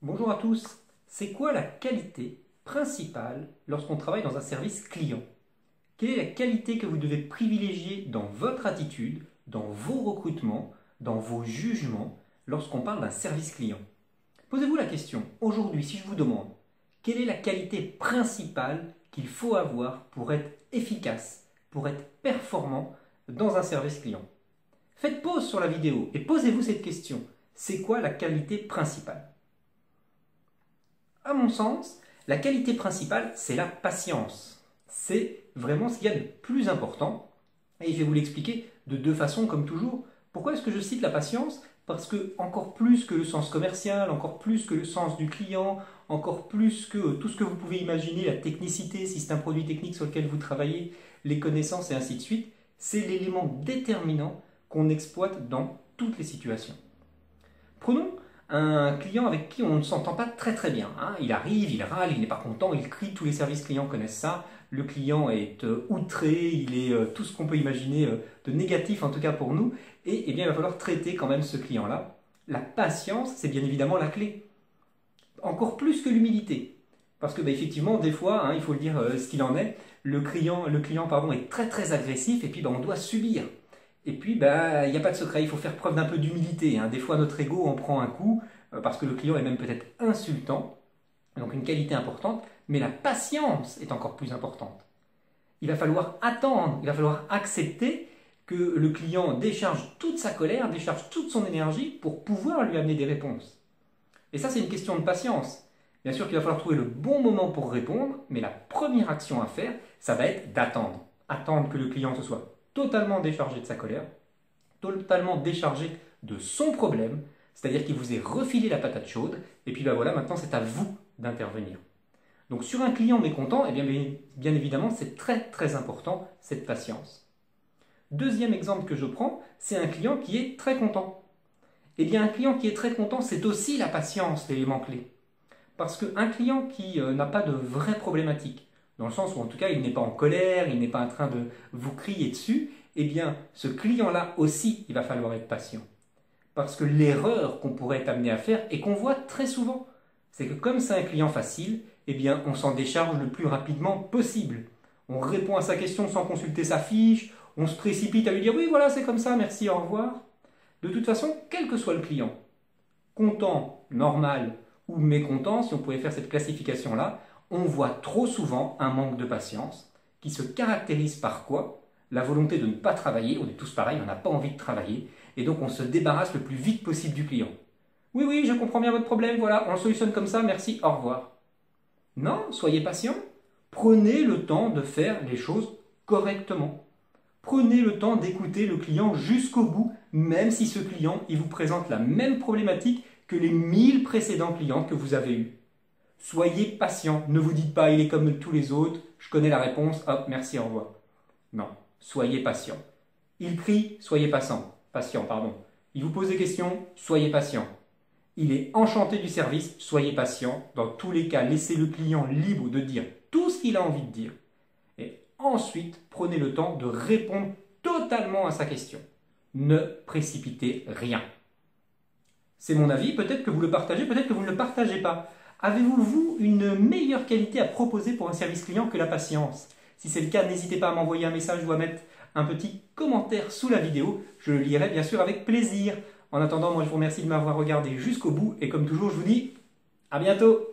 Bonjour à tous. C'est quoi la qualité principale lorsqu'on travaille dans un service client? Quelle est la qualité que vous devez privilégier dans votre attitude, dans vos recrutements, dans vos jugements lorsqu'on parle d'un service client? Posez-vous la question, aujourd'hui, si je vous demande quelle est la qualité principale qu'il faut avoir pour être efficace, pour être performant dans un service client? Faites pause sur la vidéo et posez-vous cette question. C'est quoi la qualité principale? À mon sens, la qualité principale, c'est la patience. C'est vraiment ce qu'il y a de plus important. Et je vais vous l'expliquer de deux façons, comme toujours. Pourquoi est-ce que je cite la patience? Parce que encore plus que le sens commercial, encore plus que le sens du client, encore plus que tout ce que vous pouvez imaginer, la technicité, si c'est un produit technique sur lequel vous travaillez, les connaissances et ainsi de suite, c'est l'élément déterminant qu'on exploite dans toutes les situations. Prenons un client avec qui on ne s'entend pas très bien. Il arrive, il râle, il n'est pas content, il crie, tous les services clients connaissent ça. Le client est outré, il est tout ce qu'on peut imaginer de négatif, en tout cas pour nous. Et eh bien, il va falloir traiter quand même ce client-là. La patience, c'est bien évidemment la clé. Encore plus que l'humilité. Parce que effectivement, des fois, il faut le dire ce qu'il en est, le client est très agressif et puis on doit subir. Et puis, il n'y a pas de secret, il faut faire preuve d'un peu d'humilité. Des fois, notre ego en prend un coup, parce que le client est même peut-être insultant, donc une qualité importante, mais la patience est encore plus importante. Il va falloir attendre, il va falloir accepter que le client décharge toute sa colère, décharge toute son énergie pour pouvoir lui amener des réponses. Et ça, c'est une question de patience. Bien sûr qu'il va falloir trouver le bon moment pour répondre, mais la première action à faire, ça va être d'attendre. Attendre que le client se soit totalement déchargé de sa colère, totalement déchargé de son problème, c'est-à-dire qu'il vous ait refilé la patate chaude, et puis voilà, maintenant c'est à vous d'intervenir. Donc sur un client mécontent, bien évidemment, c'est très important, cette patience. Deuxième exemple que je prends, c'est un client qui est très content. Eh bien, un client qui est très content, c'est aussi la patience, l'élément clé. Parce qu'un client qui n'a pas de vraies problématiques, dans le sens où en tout cas il n'est pas en colère, il n'est pas en train de vous crier dessus, eh bien ce client-là aussi, il va falloir être patient. Parce que l'erreur qu'on pourrait être amené à faire et qu'on voit très souvent, c'est que comme c'est un client facile, eh bien on s'en décharge le plus rapidement possible. On répond à sa question sans consulter sa fiche, on se précipite à lui dire oui voilà c'est comme ça, merci, au revoir. De toute façon, quel que soit le client, content, normal ou mécontent, si on pouvait faire cette classification-là, on voit trop souvent un manque de patience qui se caractérise par quoi? La volonté de ne pas travailler, on est tous pareils, on n'a pas envie de travailler, et donc on se débarrasse le plus vite possible du client. Oui, je comprends bien votre problème, voilà, on le solutionne comme ça, merci, au revoir. Non, soyez patient, prenez le temps de faire les choses correctement. Prenez le temps d'écouter le client jusqu'au bout, même si ce client il vous présente la même problématique que les 1000 précédents clients que vous avez eus. Soyez patient, ne vous dites pas il est comme tous les autres, je connais la réponse, hop, merci, au revoir. Non, soyez patient. Il crie, soyez patient, pardon. Il vous pose des questions, soyez patient. Il est enchanté du service, soyez patient. Dans tous les cas, laissez le client libre de dire tout ce qu'il a envie de dire. Et ensuite, prenez le temps de répondre totalement à sa question. Ne précipitez rien. C'est mon avis, peut-être que vous le partagez, peut-être que vous ne le partagez pas. Avez-vous, vous, une meilleure qualité à proposer pour un service client que la patience? Si c'est le cas, n'hésitez pas à m'envoyer un message ou à mettre un petit commentaire sous la vidéo. Je le lirai bien sûr avec plaisir. En attendant, moi je vous remercie de m'avoir regardé jusqu'au bout et comme toujours, je vous dis à bientôt!